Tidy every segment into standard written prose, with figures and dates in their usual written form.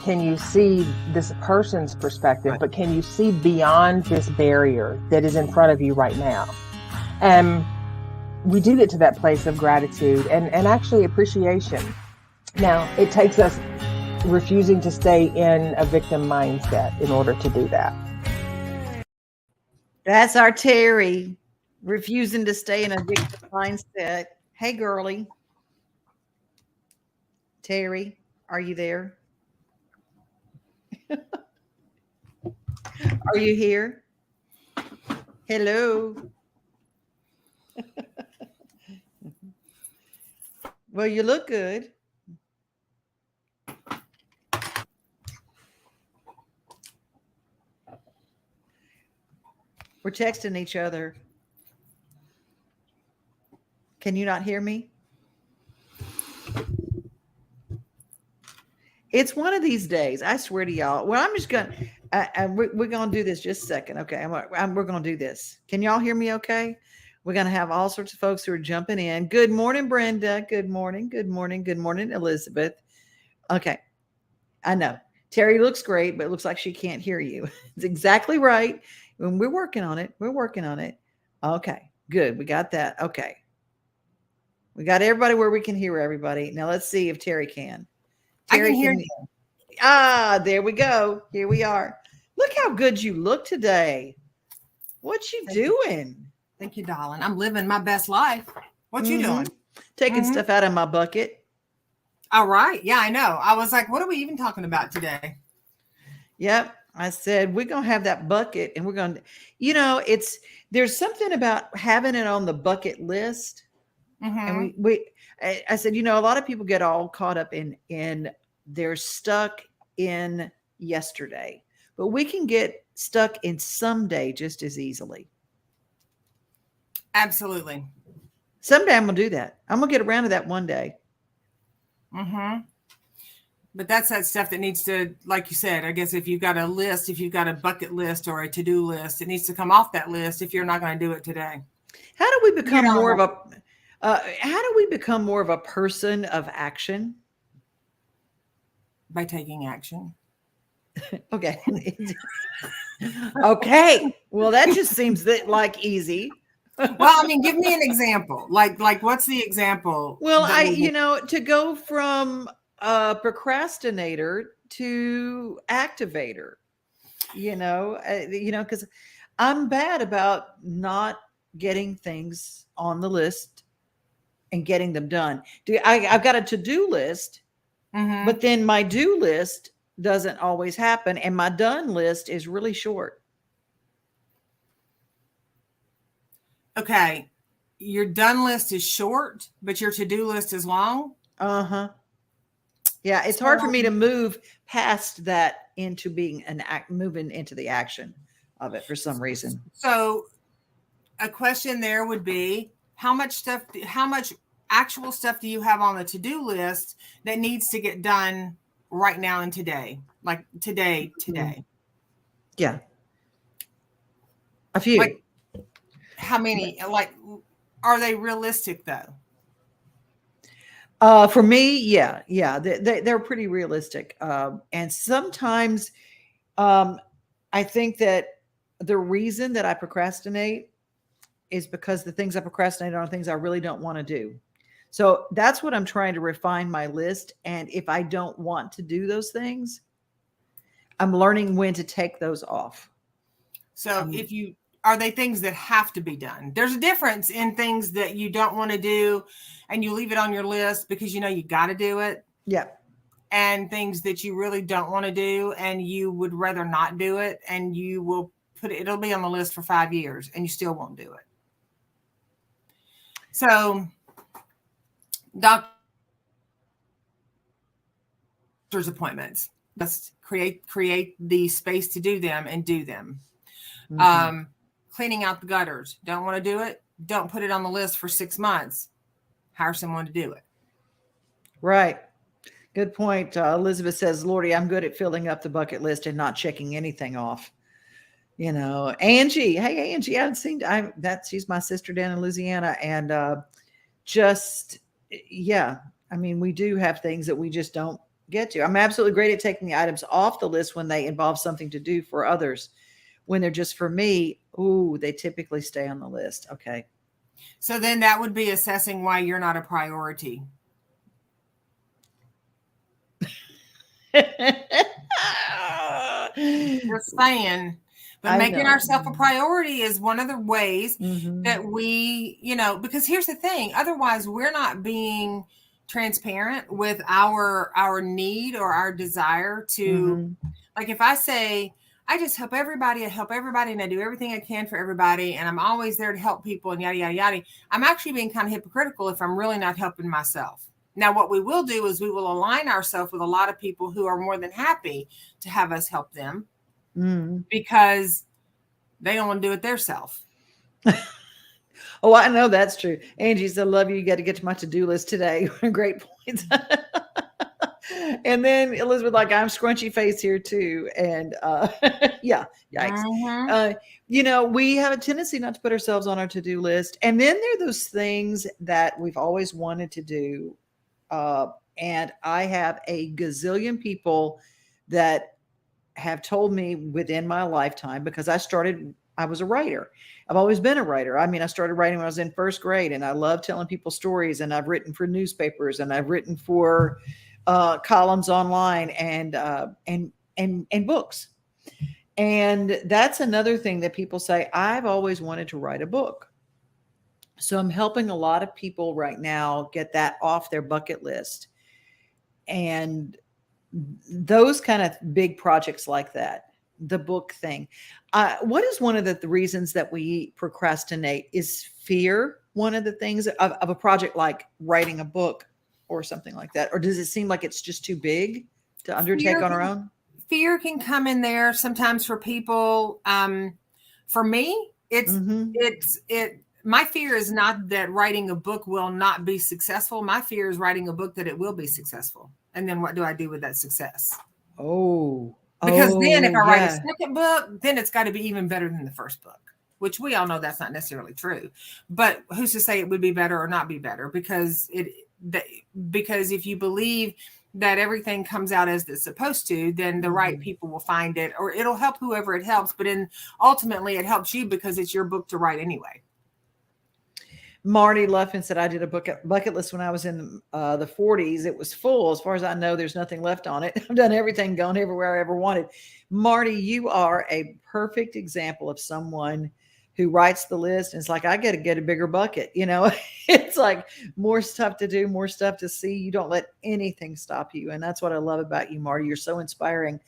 can you see this person's perspective, but can you see beyond this barrier that is in front of you right now? And we do get to that place of gratitude and actually appreciation. Now, it takes us refusing to stay in a victim mindset in order to do that. That's our Teri, refusing to stay in a victim mindset. Hey, girly. Teri, are you there? Are you here? Hello. Well, you look good. We're texting each other. Can you not hear me? It's one of these days. I swear to y'all. Well, I'm just going to, we're going to do this just a second. Okay. We're going to do this. Can y'all hear me okay? We're going to have all sorts of folks who are jumping in. Good morning, Brenda. Good morning. Good morning. Good morning, Elizabeth. Okay. I know. Teri looks great, but it looks like she can't hear you. It's exactly right. And we're working on it. We're working on it. Okay. Good. We got that. Okay. We got everybody where we can hear everybody. Now let's see if Teri can. Teri, I can hear you. There we go. Here we are. Look how good you look today. What you doing? Thank you, darling. I'm living my best life. What you doing? Taking stuff out of my bucket. All right. Yeah, I know. I was like, what are we even talking about today? Yep. I said, we're going to have that bucket and we're going to, there's something about having it on the bucket list. And I said, a lot of people get all caught up in they're stuck in yesterday, but we can get stuck in someday just as easily. Absolutely. Someday I'm going to do that. I'm going to get around to that one day. But that's that stuff that needs to, like you said, I guess if you've got a list, if you've got a bucket list or a to-do list, it needs to come off that list if you're not going to do it today. How do we become more of a person of action? By taking action. Okay. Okay. Well, that just seems like easy. Well, I mean, give me an example. Like what's the example? Well, to go from procrastinator to activator, because I'm bad about not getting things on the list and getting them done. I've got a to-do list, but then my do list doesn't always happen. And my done list is really short. Okay. Your done list is short, but your to-do list is long. Yeah. It's hard for me to move past that into being moving into the action of it for some reason. So a question there would be, how much actual stuff do you have on the to-do list that needs to get done right now and today? Like today. Yeah. A few. Like, how many, are they realistic though? For me, yeah. They're pretty realistic. And sometimes I think that the reason that I procrastinate is because the things I procrastinate on are things I really don't want to do. So that's what I'm trying to refine my list. And if I don't want to do those things, I'm learning when to take those off. So are they things that have to be done? There's a difference in things that you don't want to do and you leave it on your list because you got to do it. Yeah. And things that you really don't want to do and you would rather not do it, and you will it'll be on the list for 5 years and you still won't do it. So doctor's appointments, just create the space to do them and do them. Cleaning out the gutters. Don't want to do it? Don't put it on the list for 6 months. Hire someone to do it. Right. Good point. Elizabeth says, Lordy, I'm good at filling up the bucket list and not checking anything off. Angie. Hey, Angie, I haven't seen she's my sister down in Louisiana. And we do have things that we just don't get to. I'm absolutely great at taking the items off the list when they involve something to do for others. When they're just for me, they typically stay on the list. Okay. So then that would be assessing why you're not a priority. Just saying. But making ourselves a priority is one of the ways that we, because here's the thing. Otherwise, we're not being transparent with our need or our desire to, like if I say, I just help everybody, and I do everything I can for everybody, and I'm always there to help people and yada, yada, yada. I'm actually being kind of hypocritical if I'm really not helping myself. Now, what we will do is we will align ourselves with a lot of people who are more than happy to have us help them because they don't want to do it themselves. Oh, I know that's true. Angie said, love you. You got to get to my to-do list today. Great points. And then Elizabeth, like, I'm scrunchy face here too. And yeah, yikes. We have a tendency not to put ourselves on our to-do list. And then there are those things that we've always wanted to do. And I have a gazillion people that have told me within my lifetime, because I was a writer. I've always been a writer. I mean, I started writing when I was in first grade, and I love telling people stories, and I've written for newspapers, and I've written for columns online and books. And that's another thing that people say, I've always wanted to write a book. So I'm helping a lot of people right now get that off their bucket list. And those kind of big projects like that, the book thing. What is one of the reasons that we procrastinate? Is fear one of the things of a project like writing a book or something like that? Or does it seem like it's just too big to undertake on our own? Fear can come in there sometimes for people. For me, my fear is not that writing a book will not be successful. My fear is writing a book that it will be successful. And then what do I do with that success? Because then if I write a second book, then it's got to be even better than the first book, which we all know that's not necessarily true. But who's to say it would be better or not be better? Because if you believe that everything comes out as it's supposed to, then the right people will find it, or it'll help whoever it helps. But ultimately it helps you because it's your book to write anyway. Marty Luffin said, I did a bucket list when I was in the 40s. It was full. As far as I know, there's nothing left on it. I've done everything, gone everywhere I ever wanted. Marty, you are a perfect example of someone who writes the list and it's like, I got to get a bigger bucket. It's like more stuff to do, more stuff to see. You don't let anything stop you. And that's what I love about you, Marty. You're so inspiring.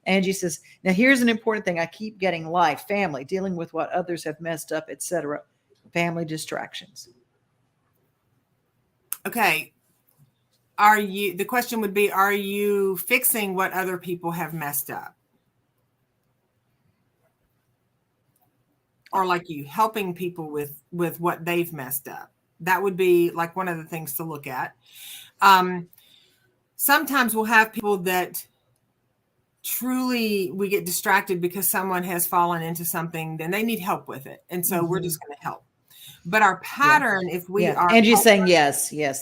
Angie says, now here's an important thing. I keep getting life, family, dealing with what others have messed up, etc. Family distractions. Okay. The question would be, are you fixing what other people have messed up? Or like you helping people with what they've messed up? That would be like one of the things to look at. Sometimes we'll have people that truly we get distracted because someone has fallen into something, then they need help with it. And so we're just going to help. But our pattern, if we are, and you're saying yes, that's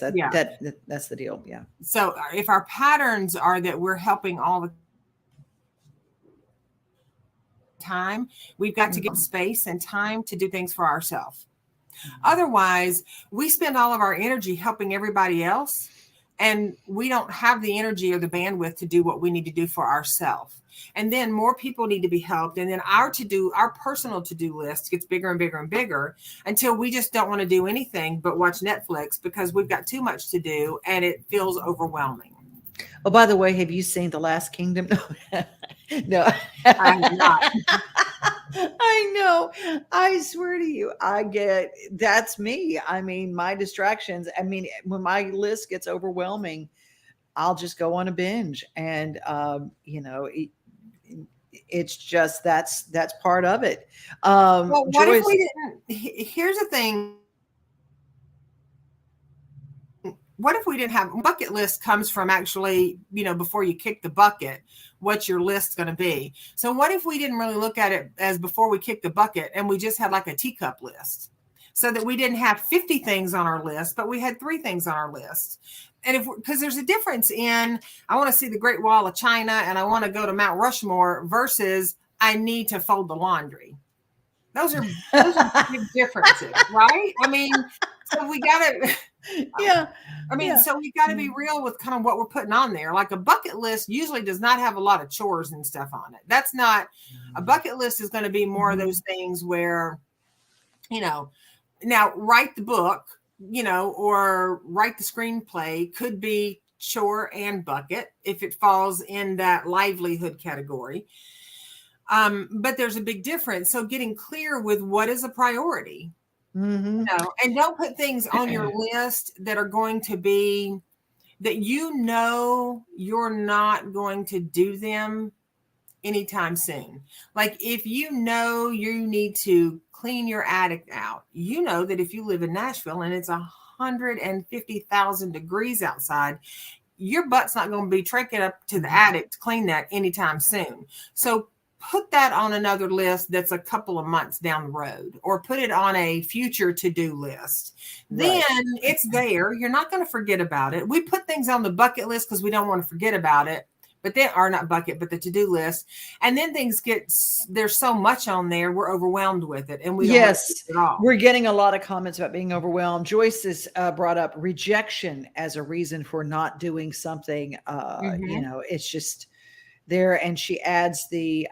the deal. Yeah. So if our patterns are that we're helping all the time, we've got to give space and time to do things for ourselves. Otherwise, we spend all of our energy helping everybody else, and we don't have the energy or the bandwidth to do what we need to do for ourselves. And then more people need to be helped. And then our personal to-do list gets bigger and bigger and bigger until we just don't want to do anything but watch Netflix because we've got too much to do and it feels overwhelming. Oh, by the way, have you seen The Last Kingdom? No. I'm not. I know. I swear to you, that's me. I mean, my distractions. I mean, when my list gets overwhelming, I'll just go on a binge. And, it's just, that's part of it. Well, what if we didn't, here's the thing. What if we didn't have bucket list comes from actually, before you kick the bucket, what's your list going to be? So what if we didn't really look at it as before we kick the bucket and we just had like a teacup list? so that we didn't have 50 things on our list, but we had 3 things on our list. And because there's a difference in, I want to see the Great Wall of China and I want to go to Mount Rushmore versus I need to fold the laundry. Those are big differences, right? I mean, so we got to, so we got to be real with kind of what we're putting on there. Like a bucket list usually does not have a lot of chores and stuff on it. That's not, a bucket list is going to be more of those things where, now write the book, or write the screenplay could be chore and bucket if it falls in that livelihood category. But there's a big difference. So getting clear with what is a priority, and don't put things on your list that are going to be that you're not going to do them anytime soon. Like if you need to clean your attic out, that if you live in Nashville and it's 150,000 degrees outside, your butt's not going to be trekking up to the attic to clean that anytime soon. So put that on another list that's a couple of months down the road, or put it on a future to-do list. Then it's there. You're not going to forget about it. We put things on the bucket list because we don't want to forget about it, but they are not bucket, but the to-do list. And then there's so much on there. We're overwhelmed with it. And we don't want to do it at all. We're getting a lot of comments about being overwhelmed. Joyce has brought up rejection as a reason for not doing something. It's just there. And she adds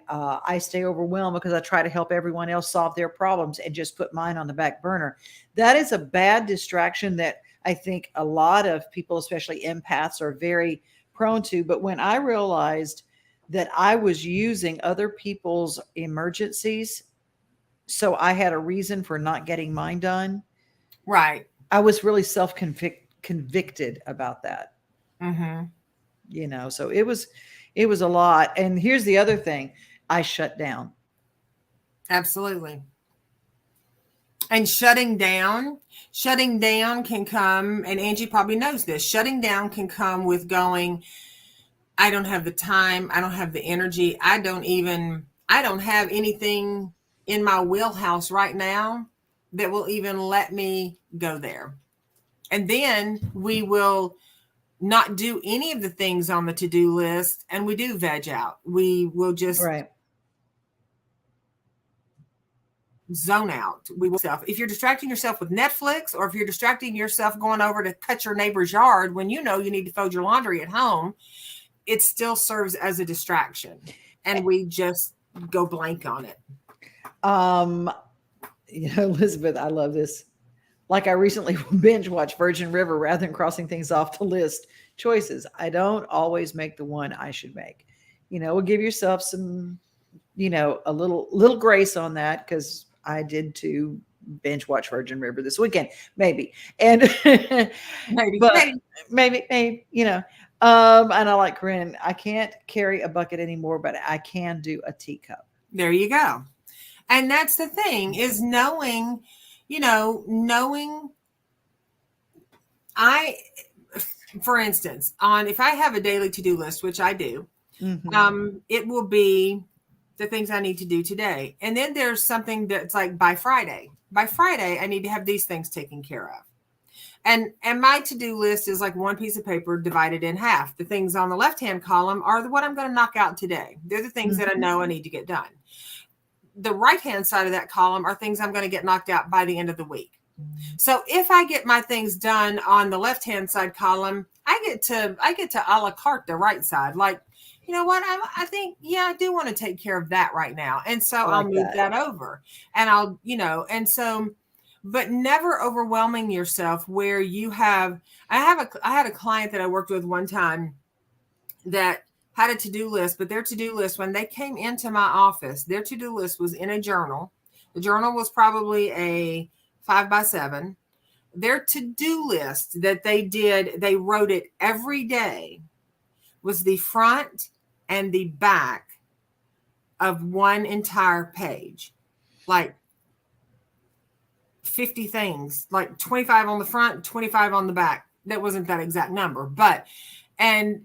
I stay overwhelmed because I try to help everyone else solve their problems and just put mine on the back burner. That is a bad distraction that I think a lot of people, especially empaths, are very prone to. But when I realized that I was using other people's emergencies, so I had a reason for not getting mine done. Right. I was really convicted about that. So it was a lot. And here's the other thing. I shut down. Absolutely. And shutting down can come, and Angie probably knows this, shutting down can come with going, I don't have the time. I don't have the energy. I don't have anything in my wheelhouse right now that will even let me go there. And then we will not do any of the things on the to-do list, and we do veg out. We will just zone out. If you're distracting yourself with Netflix, or if you're distracting yourself going over to cut your neighbor's yard when you need to fold your laundry at home, it still serves as a distraction, and we just go blank on it. Elizabeth, I love this. Like I recently binge watched Virgin River rather than crossing things off the list. Choices. I don't always make the one I should make. We'll give yourself some, a little grace on that, because I did too binge watch Virgin River this weekend, maybe. And maybe, and I like Corinne. I can't carry a bucket anymore, but I can do a teacup. There you go. And that's the thing, is knowing for instance, if I have a daily to-do list, which I do, it will be the things I need to do today. And then there's something that's like by Friday, I need to have these things taken care of. And my to-do list is like one piece of paper divided in half. The things on the left-hand column are what I'm going to knock out today. They're the things that I know I need to get done. The right-hand side of that column are things I'm going to get knocked out by the end of the week. So if I get my things done on the left-hand side column, I get to a la carte the right side. Like, you know what? I think, I do want to take care of that right now. And so I'll move that over, and I'll, but never overwhelming yourself where I had a client that I worked with one time that had a to-do list, but their to-do list, when they came into my office, their to-do list was in a journal. The journal was probably a 5x7. Their to-do list that they wrote it every day, was the front and the back of one entire page. Like 50 things, like 25 on the front, 25 on the back. That wasn't that exact number, but, and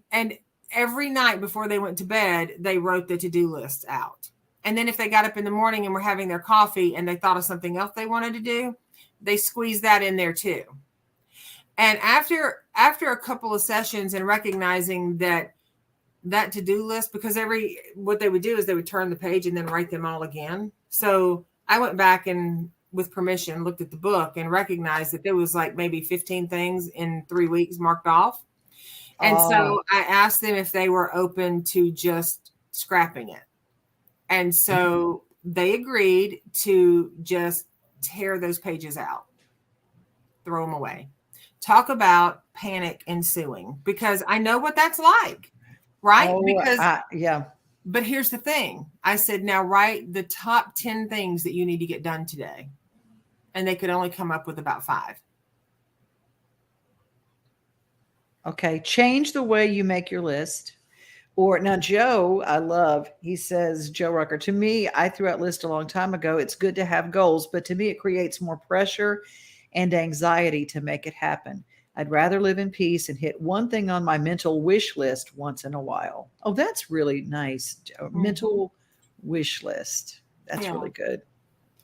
every night before they went to bed, they wrote the to-do list out. And then if they got up in the morning and were having their coffee and they thought of something else they wanted to do, they squeeze that in there too. And after a couple of sessions and recognizing that to-do list, because what they would do is they would turn the page and then write them all again. So I went back and, with permission, looked at the book and recognized that there was like maybe 15 things in 3 weeks marked off. And so I asked them if they were open to just scrapping it. And so they agreed to just tear those pages out, throw them away. Talk about panic ensuing, because I know what that's like, right? But here's the thing. I said, now write the top 10 things that you need to get done today. And they could only come up with about 5. Okay. Change the way you make your list. Or now Joe, I love, he says, Joe Rucker, to me, I threw out list a long time ago. It's good to have goals, but to me, it creates more pressure and anxiety to make it happen. I'd rather live in peace and hit one thing on my mental wish list once in a while. Oh, that's really nice. Mental wish list. That's really good.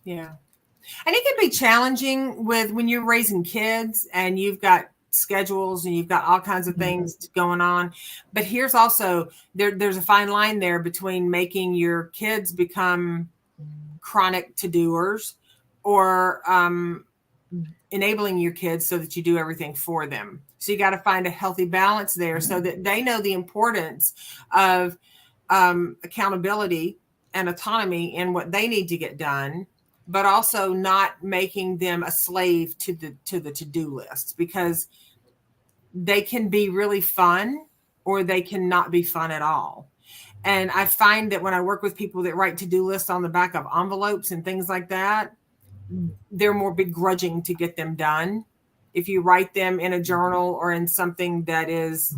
Yeah. And it can be challenging when you're raising kids and you've got schedules and you've got all kinds of things going on. But here's also, there's a fine line there between making your kids become chronic to-doers or enabling your kids so that you do everything for them. So you got to find a healthy balance there so that they know the importance of accountability and autonomy in what they need to get done, but also not making them a slave to the to-do lists, because they can be really fun or they cannot be fun at all. And I find that when I work with people that write to-do lists on the back of envelopes and things like that, they're more begrudging to get them done. If you write them in a journal or in something that is,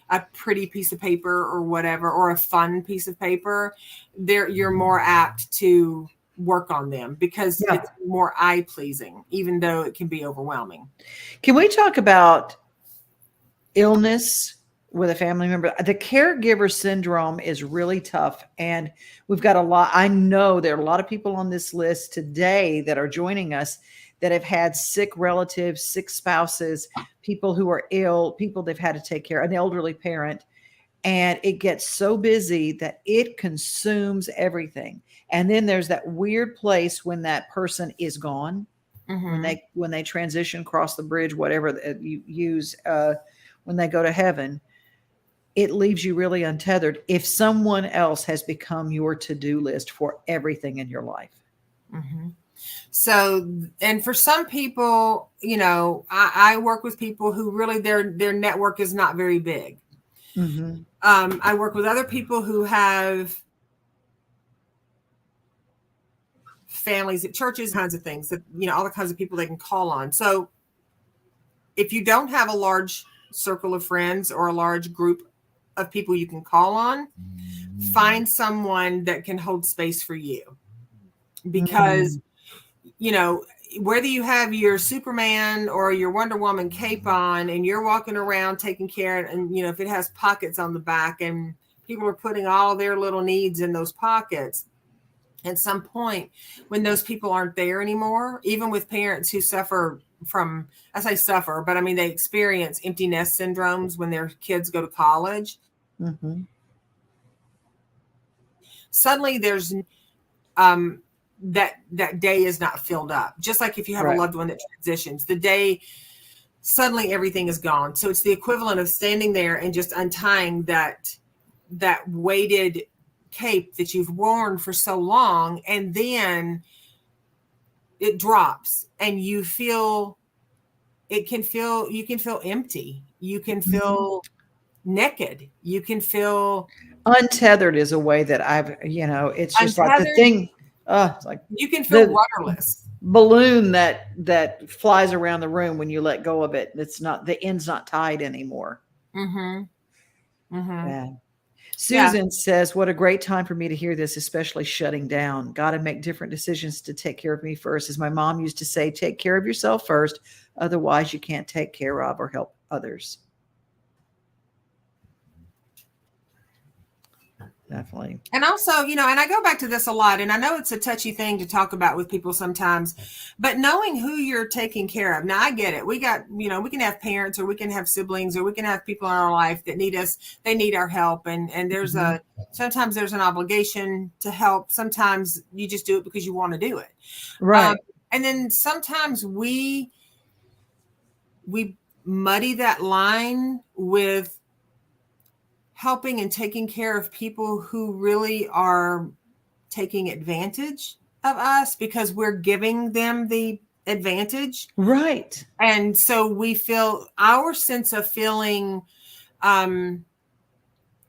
a pretty piece of paper or whatever, or a fun piece of paper, you're more apt to work on them because it's more eye-pleasing, even though it can be overwhelming. Can we talk about illness with a family member? The caregiver syndrome is really tough. And we've got I know there are a lot of people on this list today that are joining us that have had sick relatives, sick spouses, people who are ill, people they've had to take care of, an elderly parent. And it gets so busy that it consumes everything. And then there's that weird place when that person is gone, when they transition across the bridge, whatever you use, when they go to heaven, it leaves you really untethered if someone else has become your to-do list for everything in your life. So, and for some people, I work with people who really their network is not very big. I work with other people who have families at churches, kinds of things that, all the kinds of people they can call on. So if you don't have a large circle of friends or a large group of people you can call on, find someone that can hold space for you, because whether you have your Superman or your Wonder Woman cape on and you're walking around taking care, and if it has pockets on the back and people are putting all their little needs in those pockets, at some point when those people aren't there anymore, even with parents who suffer from, I say suffer, but I mean, they experience empty nest syndromes when their kids go to college. Suddenly there's that day is not filled up. Just like if you have a loved one that transitions, the day, suddenly everything is gone. So it's the equivalent of standing there and just untying that weighted cape that you've worn for so long, and then it drops and you can feel empty. You can feel naked. You can feel untethered is a way that it's just untethered, like the thing. It's like you can feel rudderless. Balloon that flies around the room when you let go of it. It's not, the end's not tied anymore. Yeah. Susan says, what a great time for me to hear this, especially shutting down. Got to make different decisions to take care of me first. As my mom used to say, take care of yourself first. Otherwise, you can't take care of or help others. Definitely. And also, and I go back to this a lot, and I know it's a touchy thing to talk about with people sometimes, but knowing who you're taking care of. Now, I get it. We got, we can have parents, or we can have siblings, or we can have people in our life that need us. They need our help. And there's sometimes there's an obligation to help. Sometimes you just do it because you want to do it. Right. And then sometimes we muddy that line with helping and taking care of people who really are taking advantage of us because we're giving them the advantage. Right. And so we feel our sense of feeling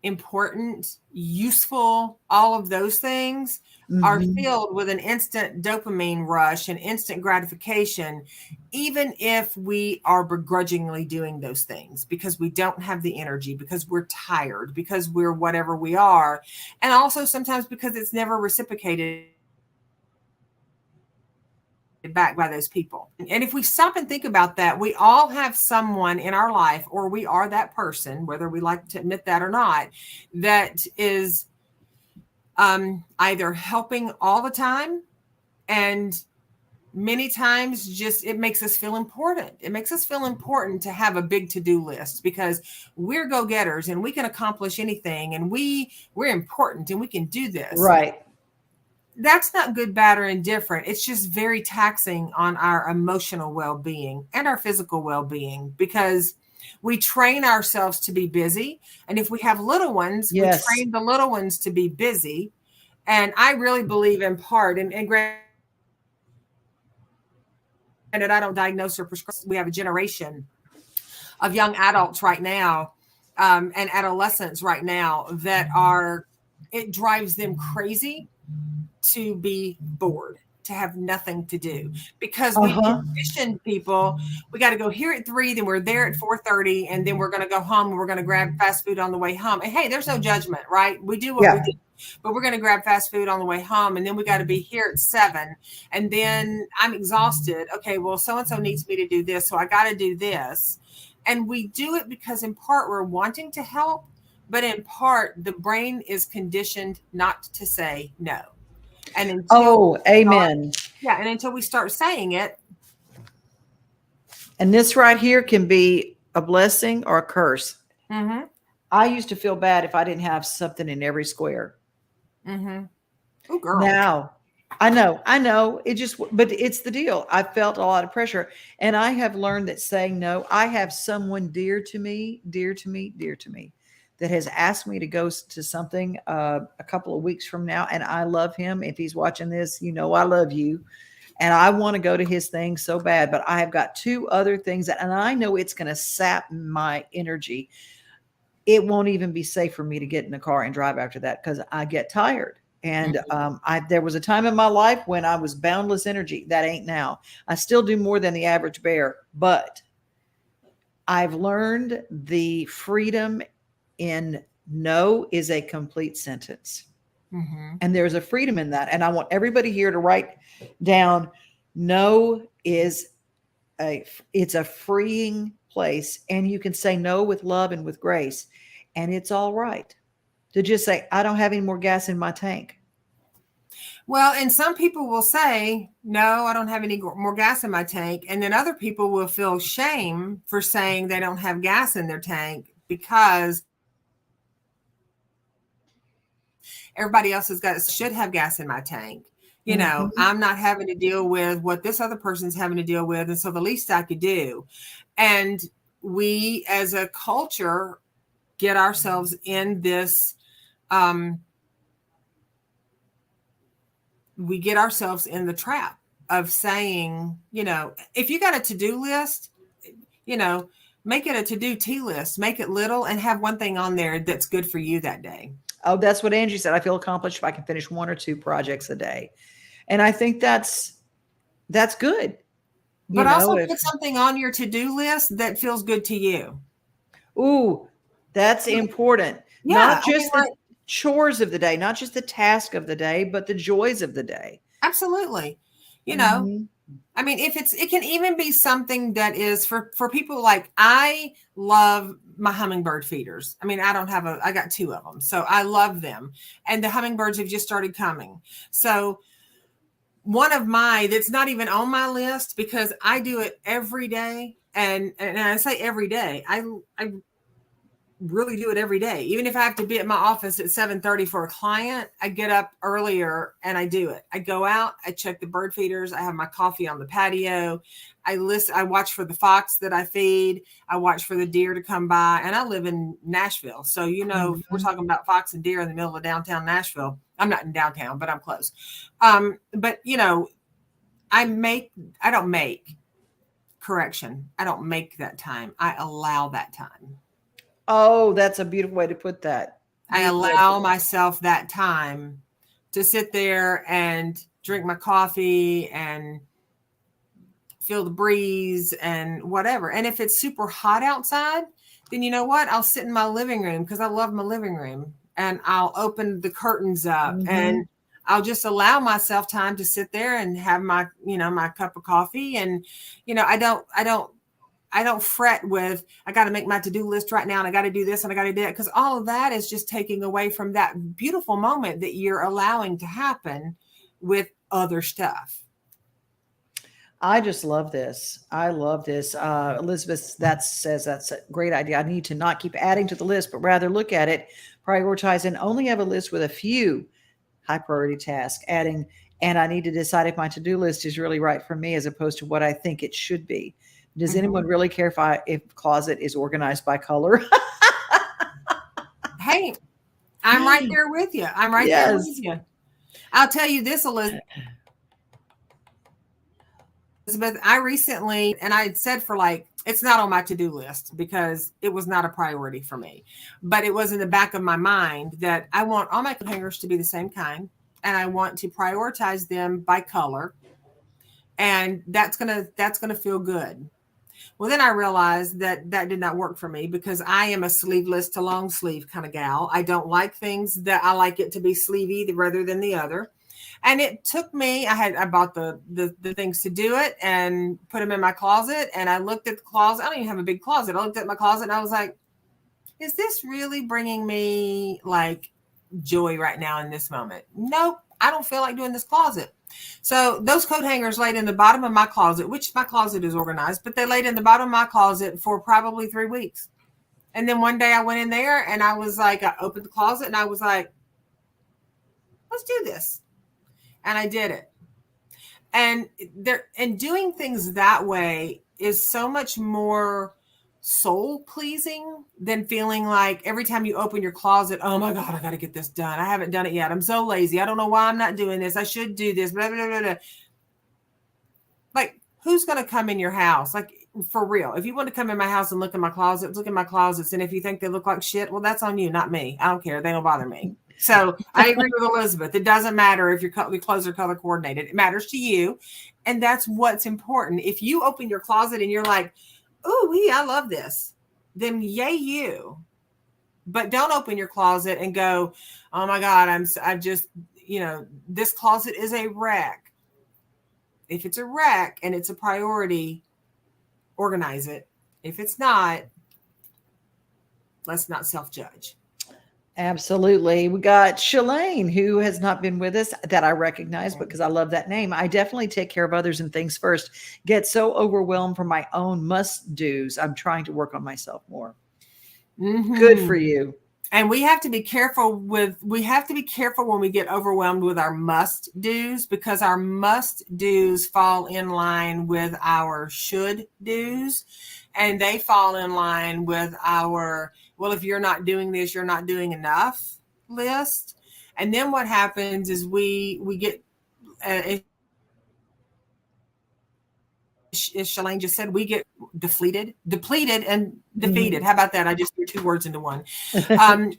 important, useful, all of those things are filled with an instant dopamine rush and instant gratification, even if we are begrudgingly doing those things because we don't have the energy, because we're tired, because we're whatever we are. And also sometimes because it's never reciprocated back by those people. And if we stop and think about that, we all have someone in our life, or we are that person, whether we like to admit that or not, that is either helping all the time, and many times just it makes us feel important. It makes us feel important to have a big to-do list because we're go-getters and we can accomplish anything, and we're important and we can do this. Right. That's not good, bad, or indifferent. It's just very taxing on our emotional well-being and our physical well-being because we train ourselves to be busy. And if we have little ones, Yes, we train the little ones to be busy. And I really believe in part, and granted, I don't diagnose or prescribe. We have a generation of young adults right now and adolescents right now that it drives them crazy to be bored, to have nothing to do, because we conditioned people. We got to go here at 3, then we're there at 4:30, and then we're going to go home and we're going to grab fast food on the way home. And hey, there's no judgment, right? We do what we do, but we're going to grab fast food on the way home, and then we got to be here at 7, and then I'm exhausted. Okay, well, so-and-so needs me to do this, so I got to do this. And we do it because in part we're wanting to help, but in part the brain is conditioned not to say no. And until amen. And until we start saying it. And this right here can be a blessing or a curse. Mm-hmm. I used to feel bad if I didn't have something in every square. Mm-hmm. Oh, girl. Now, I know. But it's the deal. I felt a lot of pressure. And I have learned that saying no, I have someone dear to me, that has asked me to go to something a couple of weeks from now. And I love him. If he's watching this, I love you. And I want to go to his thing so bad, but I have got 2 other things and I know it's going to sap my energy. It won't even be safe for me to get in the car and drive after that because I get tired. And there was a time in my life when I was boundless energy. That ain't now. I still do more than the average bear, but I've learned the freedom in no is a complete sentence. Mm-hmm. And there's a freedom in that. And I want everybody here to write down no is it's a freeing place. And you can say no with love and with grace. And it's all right to just say, I don't have any more gas in my tank. Well, and some people will say, no, I don't have any more gas in my tank. And then other people will feel shame for saying they don't have gas in their tank because everybody else should have gas in my tank. I'm not having to deal with what this other person's having to deal with. And so the least I could do. And we as a culture get ourselves in this, we get ourselves in the trap of saying, if you got a to-do list, make it a to-do T list, make it little and have one thing on there that's good for you that day. Oh, that's what Angie said. I feel accomplished if I can finish 1 or 2 projects a day. And I think that's good. But also put something on your to-do list that feels good to you. Ooh, that's important. Yeah, not just the chores of the day, not just the task of the day, but the joys of the day. Absolutely. I mean, it can even be something that is for people like, I love my hummingbird feeders. I mean, I got 2 of them. So I love them. And the hummingbirds have just started coming. So one of my, that's not even on my list because I do it every day. And I say every day, I really do it every day. Even if I have to be at my office at 7:30 for a client, I get up earlier and I do it. I go out, I check the bird feeders. I have my coffee on the patio. I watch for the fox that I feed. I watch for the deer to come by. And I live in Nashville. So, if we're talking about fox and deer in the middle of downtown Nashville, I'm not in downtown, but I'm close. But I don't make that time. I allow that time. Oh, that's a beautiful way to put that. I allow myself that time to sit there and drink my coffee and feel the breeze and whatever. And if it's super hot outside, then you know what? I'll sit in my living room because I love my living room, and I'll open the curtains up and I'll just allow myself time to sit there and have my, my cup of coffee. And, I don't fret with, I got to make my to-do list right now, and I got to do this and I got to do that, because all of that is just taking away from that beautiful moment that you're allowing to happen with other stuff. I just love this. I love this. Elizabeth, says that's a great idea. I need to not keep adding to the list, but rather look at it, prioritize, and only have a list with a few high priority tasks, adding, and I need to decide if my to-do list is really right for me as opposed to what I think it should be. Does anyone really care if closet is organized by color? Hey, I'm right there with you. I'm right there with you. I'll tell you this, Elizabeth, I recently, and I had said it's not on my to-do list because it was not a priority for me, but it was in the back of my mind that I want all my coat hangers to be the same kind, and I want to prioritize them by color, and that's gonna feel good. Well, then I realized that did not work for me because I am a sleeveless to long sleeve kind of gal. I don't like things that I like it to be sleevey rather than the other. And it took me, I bought the things to do it and put them in my closet. And I looked at the closet. I don't even have a big closet. I looked at my closet and I was like, is this really bringing me joy right now in this moment? Nope. I don't feel like doing this closet. So those coat hangers laid in the bottom of my closet, which my closet is organized, but they laid in the bottom of my closet for probably 3 weeks. And then one day I went in there and I was like, I opened the closet and I was like, let's do this. And I did it. And doing things that way is so much more soul pleasing than feeling like every time you open your closet, oh my God, I got to get this done. I haven't done it yet. I'm so lazy. I don't know why I'm not doing this. I should do this. Blah, blah, blah, blah. Like, who's going to come in your house? Like, for real. If you want to come in my house and look at my closets, look at my closets. And if you think they look like shit, well, that's on you, not me. I don't care. They don't bother me. So I agree with Elizabeth. It doesn't matter if your clothes are color coordinated. It matters to you. And that's what's important. If you open your closet and you're like, oh, I love this, then yay you. But don't open your closet and go, oh my God, I've just, this closet is a wreck. If it's a wreck and it's a priority, organize it. If it's not, let's not self-judge. Absolutely. We got Shalane, who has not been with us, that I recognize because I love that name. I definitely take care of others and things first. Get so overwhelmed from my own must-dos. I'm trying to work on myself more. Mm-hmm. Good for you. And we have to be careful when we get overwhelmed with our must-dos, because our must-dos fall in line with our should-dos, and they fall in line with our, well, if you're not doing this, you're not doing enough list. And then what happens is we get, as Shalane just said, we get depleted and defeated. Mm-hmm. How about that? I just threw 2 words into one.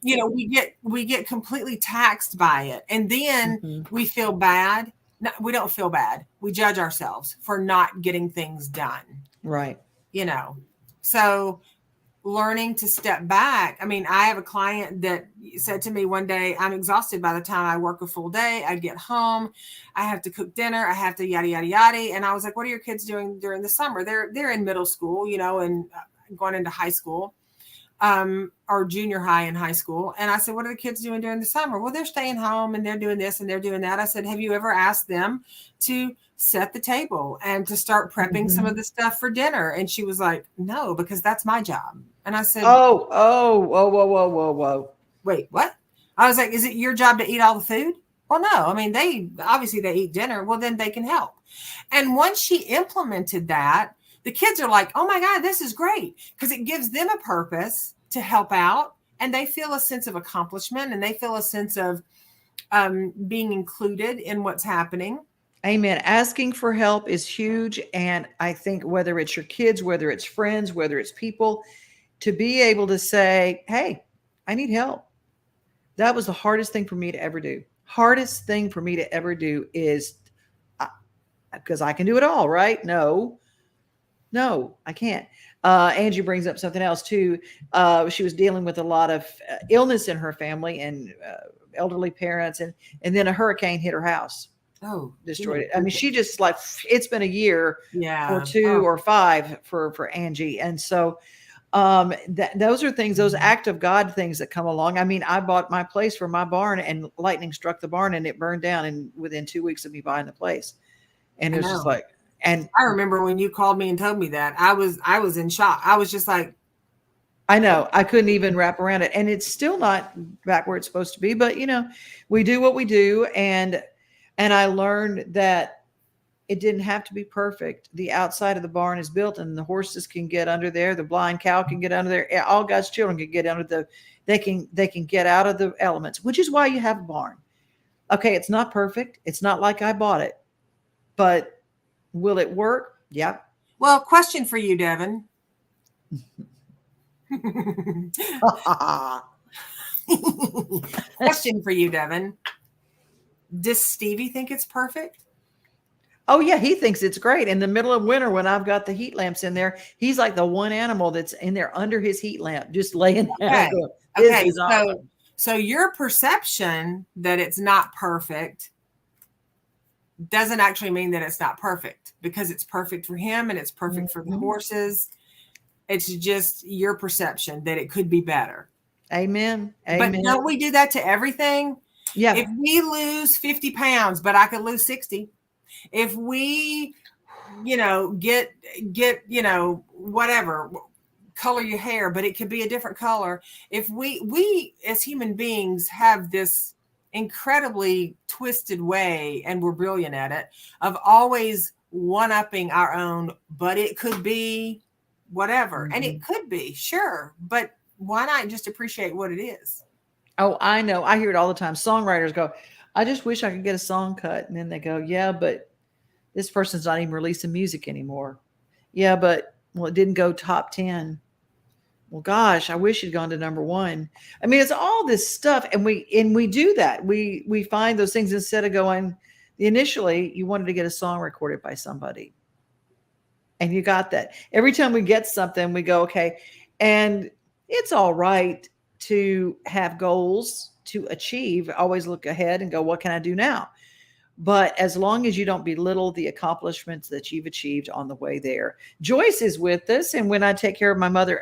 We get completely taxed by it. And then we feel bad. No, we don't feel bad. We judge ourselves for not getting things done. Right. So learning to step back. I mean, I have a client that said to me one day, I'm exhausted by the time I work a full day. I get home, I have to cook dinner, I have to yada, yada, yada. And I was like, what are your kids doing during the summer? They're in middle school, you know, and going into high school, or junior high and high school. And I said, what are the kids doing during the summer? Well, they're staying home and they're doing this and they're doing that. I said, have you ever asked them to set the table and to start prepping some of the stuff for dinner? And she was like, no, because that's my job. And I said, whoa. Wait, what? I was like, is it your job to eat all the food? Well, no. I mean, they eat dinner. Well, then they can help. And once she implemented that, the kids are like, oh my God, this is great, because it gives them a purpose to help out, and they feel a sense of accomplishment, and they feel a sense of being included in what's happening. Amen. Asking for help is huge. And I think whether it's your kids, whether it's friends, whether it's people, to be able to say, hey, I need help. That was the hardest thing for me to ever do. Hardest thing for me to ever do is because I can do it all, right? No, I can't. Angie brings up something else too. She was dealing with a lot of illness in her family and elderly parents, and then a hurricane hit her house. Oh, destroyed it. I mean, she just like, it's been a year or two or five for Angie. And so those are things, those act of God things that come along. I mean, I bought my place for my barn and lightning struck the barn and it burned down. And within 2 weeks of me buying the place, and it was just like, and I remember when you called me and told me that, I was in shock. I was just like, I know, I couldn't even wrap around it. And it's still not back where it's supposed to be, but you know, we do what we do. And I learned that it didn't have to be perfect. The outside of the barn is built and the horses can get under there. The blind cow can get under there. All God's children can get under they can get out of the elements, which is why you have a barn. Okay. It's not perfect. It's not like I bought it, but will it work? Yeah. Well, question for you, Devon. Question for you, Devon. Does Stevie think it's perfect? Oh yeah, he thinks it's great. In the middle of winter, when I've got the heat lamps in there, he's like the one animal that's in there under his heat lamp, just laying down. Okay. Awesome. So your perception that it's not perfect doesn't actually mean that it's not perfect, because it's perfect for him and it's perfect for the horses. It's just your perception that it could be better. Amen. But don't we do that to everything? Yeah. If we lose 50 pounds, but I could lose 60. If we, get, whatever, color your hair, but it could be a different color. If we as human beings have this incredibly twisted way, and we're brilliant at it, of always one-upping our own, but it could be whatever. And it could be, sure, but why not just appreciate what it is? Oh, I know. I hear it all the time. Songwriters go, I just wish I could get a song cut. And then they go, yeah, but this person's not even releasing music anymore. Yeah, but it didn't go top 10. Well, gosh, I wish it'd gone to number 1. I mean, it's all this stuff. And we do that. We find those things instead of going, initially you wanted to get a song recorded by somebody. And you got that. Every time we get something, we go, okay. And it's all right to have goals to achieve, always look ahead and go, what can I do now? But as long as you don't belittle the accomplishments that you've achieved on the way there. Joyce is with us. And when I take care of my mother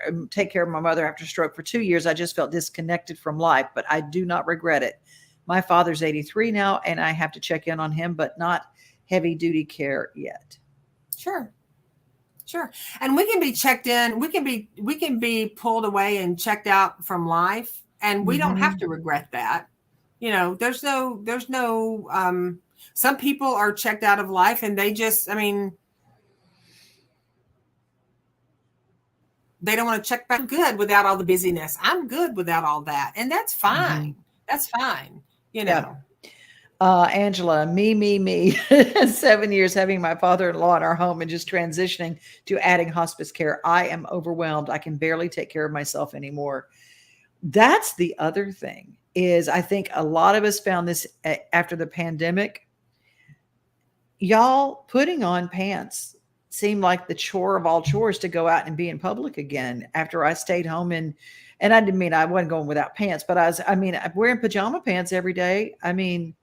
after stroke for 2 years, I just felt disconnected from life, but I do not regret it. My father's 83 now, and I have to check in on him, but not heavy duty care yet. Sure. And we can be checked in. We can be pulled away and checked out from life, and we don't have to regret that. There's no, some people are checked out of life and they just, they don't want to check back. Good without all the busyness. I'm good without all that. And that's fine. That's fine. Yeah. Angela, me, 7 years having my father-in-law in our home and just transitioning to adding hospice care. I am overwhelmed. I can barely take care of myself anymore. That's the other thing is I think a lot of us found this after the pandemic, y'all putting on pants seemed like the chore of all chores to go out and be in public again after I stayed home. And I didn't mean I wasn't going without pants, but I'm wearing pajama pants every day. I mean,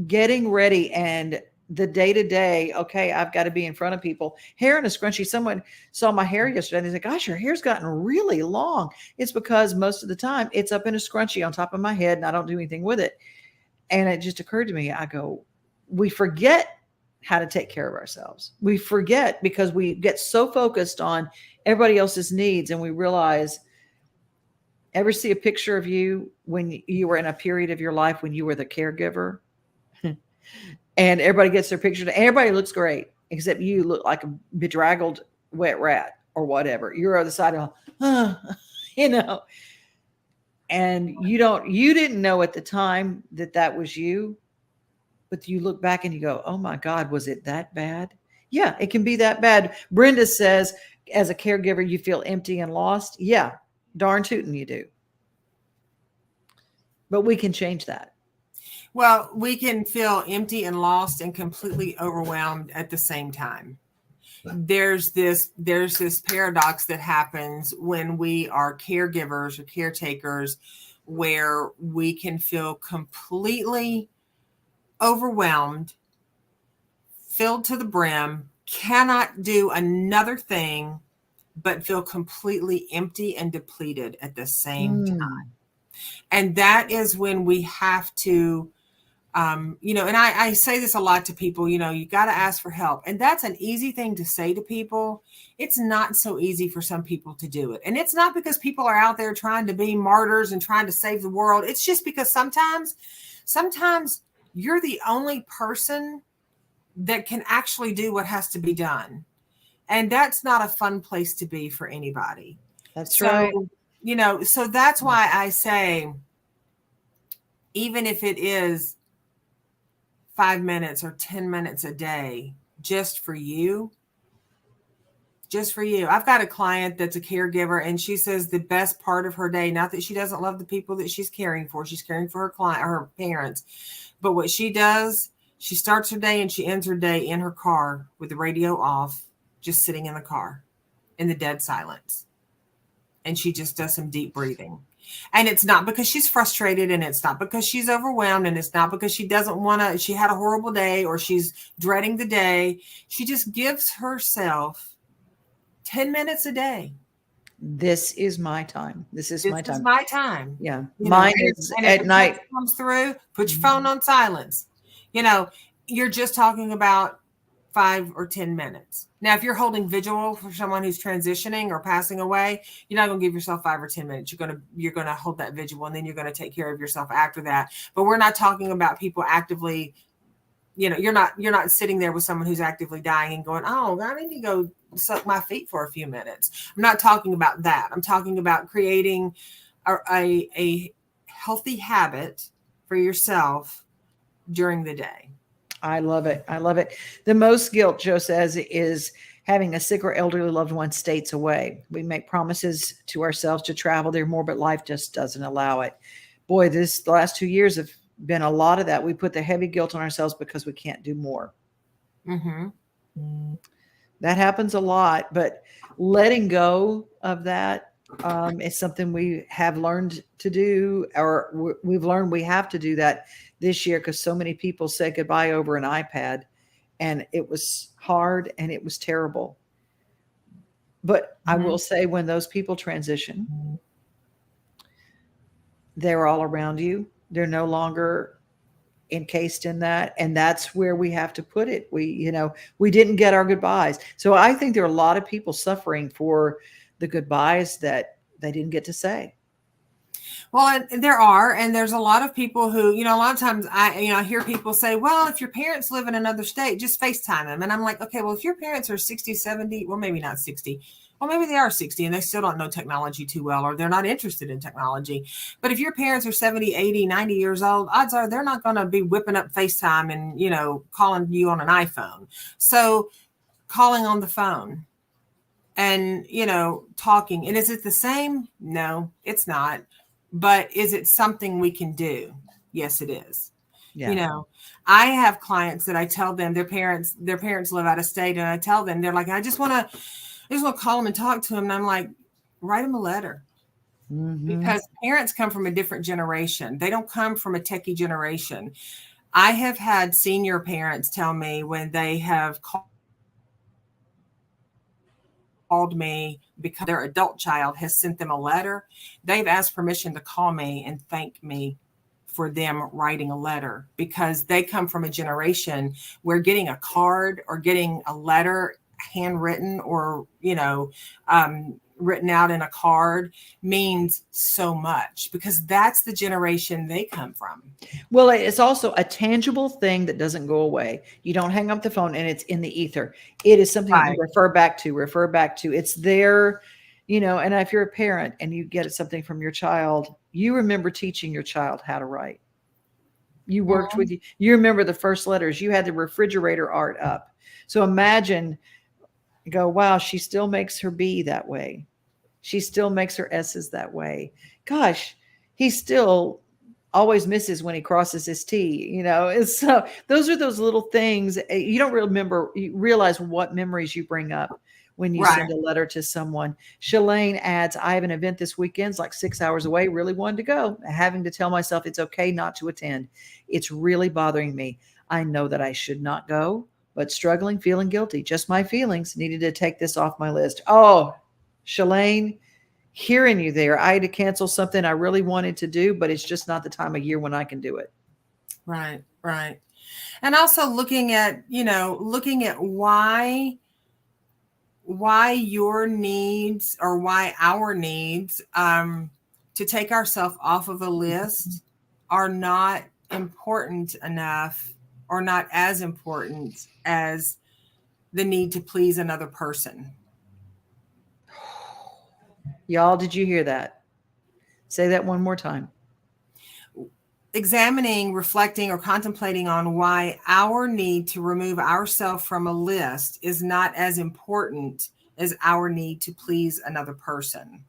getting ready and the day to day, okay, I've got to be in front of people. Hair in a scrunchie. Someone saw my hair yesterday and they said, gosh, your hair's gotten really long. It's because most of the time it's up in a scrunchie on top of my head and I don't do anything with it. And it just occurred to me, I go, we forget how to take care of ourselves. We forget because we get so focused on everybody else's needs, and we realize, ever see a picture of you when you were in a period of your life when you were the caregiver and everybody gets their picture and everybody looks great except you look like a bedraggled wet rat or whatever. You're on the side of, and you didn't know at the time that was you, but you look back and you go, oh my God, was it that bad? Yeah, it can be that bad. Brenda says, as a caregiver, you feel empty and lost. Yeah, darn tootin' you do. But we can change that. Well, we can feel empty and lost and completely overwhelmed at the same time. There's this paradox that happens when we are caregivers or caretakers, where we can feel completely overwhelmed, filled to the brim, cannot do another thing, but feel completely empty and depleted at the same time. And that is when we have to, and I say this a lot to people, you got to ask for help. And that's an easy thing to say to people. It's not so easy for some people to do it. And it's not because people are out there trying to be martyrs and trying to save the world. It's just because sometimes you're the only person that can actually do what has to be done. And that's not a fun place to be for anybody. That's right. So that's why I say, even if it is 5 minutes or 10 minutes a day, just for you. I've got a client that's a caregiver, and she says the best part of her day, not that she doesn't love the people that she's caring for her client, her parents, but what she does, she starts her day and she ends her day in her car with the radio off, just sitting in the car in the dead silence. And she just does some deep breathing. And it's not because she's frustrated, and it's not because she's overwhelmed, and it's not because she had a horrible day or she's dreading the day. She just gives herself 10 minutes a day. This is my time. This is my time. Yeah. Mine is at night. Comes through, put your phone on silence. You're just talking about 5 or 10 minutes. Now, if you're holding vigil for someone who's transitioning or passing away, you're not going to give yourself 5 or 10 minutes. You're going to hold that vigil, and then you're going to take care of yourself after that. But we're not talking about people actively, you're not sitting there with someone who's actively dying and going, oh, I need to go suck my feet for a few minutes. I'm not talking about that. I'm talking about creating a healthy habit for yourself during the day. I love it. The most guilt, Joe says, is having a sick or elderly loved one states away. We make promises to ourselves to travel there more, but life just doesn't allow it. Boy, the last 2 years have been a lot of that. We put the heavy guilt on ourselves because we can't do more. Mm-hmm. That happens a lot, but letting go of that is something we have learned to do, or we've learned we have to do that this year, because so many people said goodbye over an iPad, and it was hard and it was terrible. But I will say, when those people transition, they're all around you. They're no longer encased in that. And that's where we have to put it. We didn't get our goodbyes. So I think there are a lot of people suffering for the goodbyes that they didn't get to say. Well, and there's a lot of people who, a lot of times I hear people say, well, if your parents live in another state, just FaceTime them. And I'm like, okay, well, if your parents are 60, 70, well, maybe not 60. Well, maybe they are 60 and they still don't know technology too well, or they're not interested in technology. But if your parents are 70, 80, 90 years old, odds are they're not going to be whipping up FaceTime and, calling you on an iPhone. So calling on the phone and, talking. And is it the same? No, it's not. But is it something we can do? Yes, it is. Yeah. You know, I have clients that I tell them their parents live out of state, and I tell them, they're like, I just want to call them and talk to them. And I'm like, write them a letter. Because parents come from a different generation. They don't come from a techie generation. I have had senior parents tell me when they have called me because their adult child has sent them a letter, they've asked permission to call me and thank me for them writing a letter, because they come from a generation where getting a card or getting a letter handwritten or, written out in a card means so much, because that's the generation they come from. Well, it's also a tangible thing that doesn't go away. You don't hang up the phone and it's in the ether. It is something that you refer back to. It's there, and if you're a parent and you get something from your child, you remember teaching your child how to write. You worked with you remember the first letters. You had the refrigerator art up. So imagine, go, wow, she still makes her B that way. She still makes her S's that way. Gosh, he still always misses when he crosses his T, And so those are those little things. You don't realize what memories you bring up when you send a letter to someone. Shalane adds, I have an event this weekend. It's like 6 hours away. Really wanted to go. Having to tell myself it's okay not to attend. It's really bothering me. I know that I should not go, but struggling, feeling guilty. Just my feelings. Needed to take this off my list. Oh, Shalane, hearing you there. I had to cancel something I really wanted to do, but it's just not the time of year when I can do it. Right. And also looking at why your needs, or why our needs to take ourselves off of a list are not important enough, or not as important as the need to please another person. Y'all, did you hear that? Say that one more time. Examining, reflecting, or contemplating on why our need to remove ourselves from a list is not as important as our need to please another person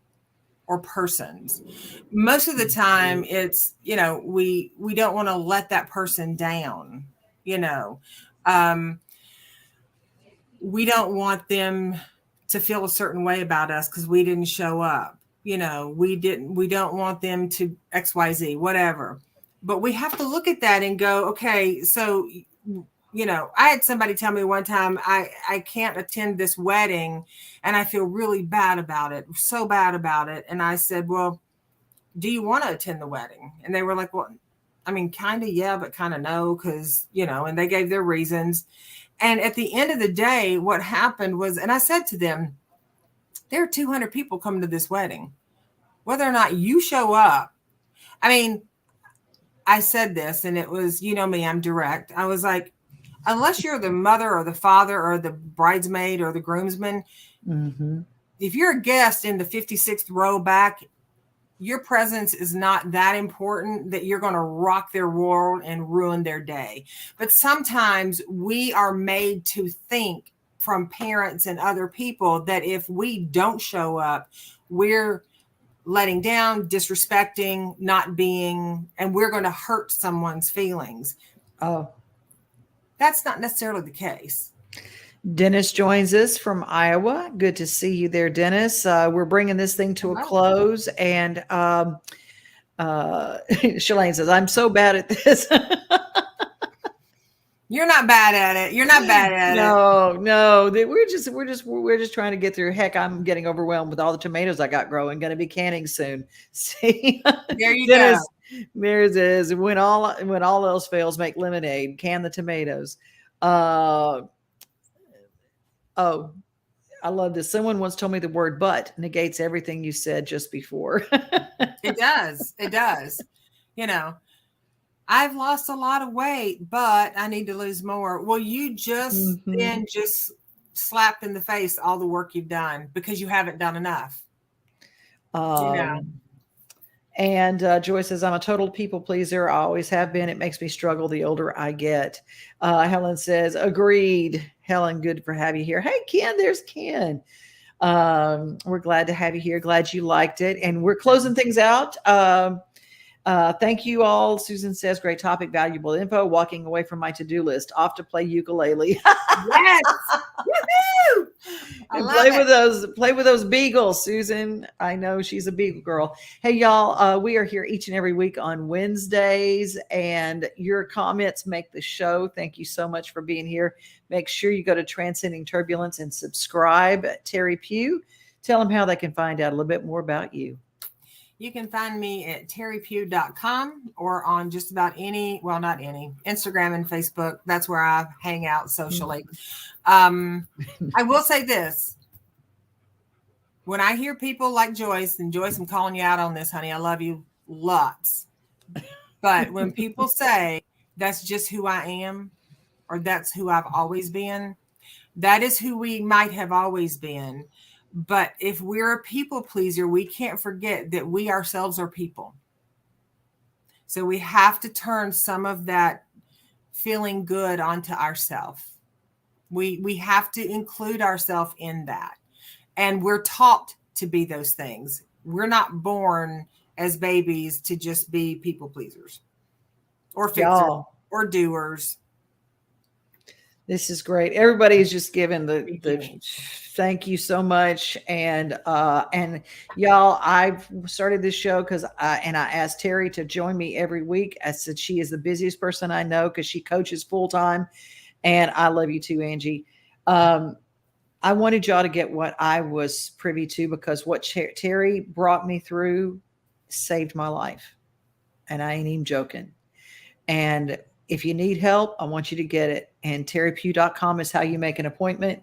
or persons. Most of the time it's, we don't want to let that person down. We don't want them to feel a certain way about us because we didn't show up. We don't want them to XYZ, whatever. But we have to look at that and go, okay, so, I had somebody tell me one time, I can't attend this wedding and I feel really bad about it, so bad about it. And I said, well, do you want to attend the wedding? And they were like, well, I mean, kind of, yeah, but kind of no, because, and they gave their reasons. And at the end of the day, what happened was, and I said to them, there are 200 people coming to this wedding. Whether or not you show up, I mean, I said this, and it was, me, I'm direct. I was like, unless you're the mother or the father or the bridesmaid or the groomsman, if you're a guest in the 56th row back, your presence is not that important that you're going to rock their world and ruin their day. But sometimes we are made to think, from parents and other people, that if we don't show up, we're letting down, disrespecting, not being, and we're going to hurt someone's feelings. Oh, that's not necessarily the case. Dennis joins us from Iowa. Good to see you there, Dennis. We're bringing this thing to a close. And Shalane says, I'm so bad at this. You're not bad at it. You're not bad at it. No. We're just trying to get through. Heck, I'm getting overwhelmed with all the tomatoes I got growing. Going to be canning soon. See, there you go. There's is when all else fails, make lemonade. Can the tomatoes. Oh, I love this. Someone once told me the word "but" negates everything you said just before. It does. I've lost a lot of weight, but I need to lose more. Well, you just then just slapped in the face all the work you've done because you haven't done enough. And Joy says, I'm a total people pleaser. I always have been. It makes me struggle the older I get. Helen says, agreed. Helen, good for have you here. Hey, Ken, there's Ken. We're glad to have you here. Glad you liked it. And we're closing things out. Thank you all. Susan says, great topic, valuable info. Walking away from my to-do list, off to play ukulele. Yes. Woohoo! I And love play with those beagles, Susan. I know she's a beagle girl. Hey, y'all, we are here each and every week on Wednesdays, and your comments make the show. Thank you so much for being here. Make sure you go to Transcending Turbulence and subscribe. Teri Pugh, tell them how they can find out a little bit more about you. You can find me at teripugh.com or on just about any, well, not any, Instagram and Facebook. That's where I hang out socially. I will say this. When I hear people like Joyce, and Joyce, I'm calling you out on this, honey. I love you lots. But when people say that's just who I am, or that's who I've always been, that is who we might have always been. But if we're a people pleaser, we can't forget that we ourselves are people. So we have to turn some of that feeling good onto ourselves. We have to include ourselves in that. And we're taught to be those things. We're not born as babies to just be people pleasers or fixers or doers. This is great. Everybody is just giving the thank you so much. And y'all, I've started this show because I asked Teri to join me every week. I said she is the busiest person I know because she coaches full time. And I love you too, Angie. I wanted y'all to get what I was privy to because what Teri brought me through saved my life. And I ain't even joking. And if you need help, I want you to get it. And teripugh.com is how you make an appointment.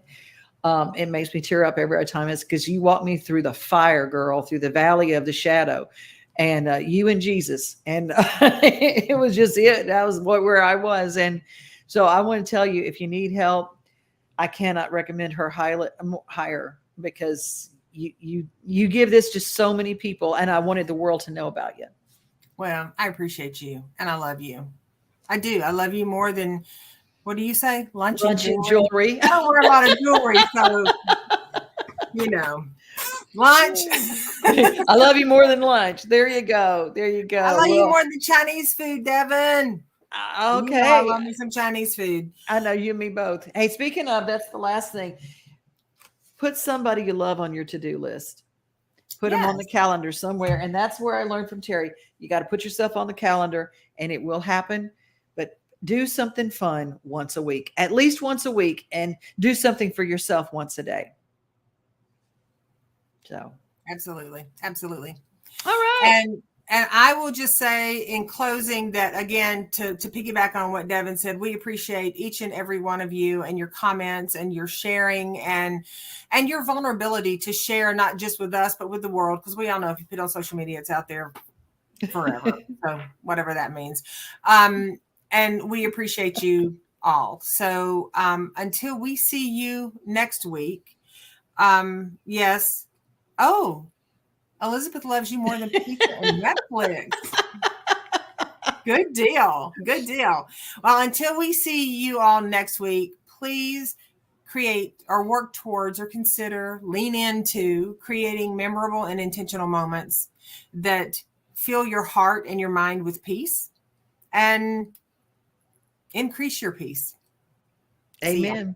It makes me tear up every time. It's because you walked me through the fire, girl, through the valley of the shadow. And you and Jesus. And it was just it. That was where I was. And so I want to tell you, if you need help, I cannot recommend her higher because you give this to so many people. And I wanted the world to know about you. Well, I appreciate you. And I love you. I do. I love you more than, what do you say? Lunch and jewelry. I don't wear a lot of jewelry, so, lunch. I love you more than lunch. There you go. There you go. I love you more than Chinese food, Devon. Okay. I love me some Chinese food. I know you and me both. Hey, speaking of, that's the last thing. Put somebody you love on your to-do list. Put them on the calendar somewhere. And that's where I learned from Teri. You got to put yourself on the calendar and it will happen. But do something fun once a week, at least once a week, and do something for yourself once a day. So. Absolutely. Absolutely. All right. And I will just say in closing that, again, to piggyback on what Devon said, we appreciate each and every one of you and your comments and your sharing and your vulnerability to share, not just with us, but with the world. Because we all know if you put it on social media, it's out there forever. So whatever that means. And we appreciate you all. So until we see you next week, yes. Oh, Elizabeth loves you more than pizza and Netflix. Good deal. Good deal. Well, until we see you all next week, please create or work towards or consider, lean into creating memorable and intentional moments that fill your heart and your mind with peace and increase your peace. Amen.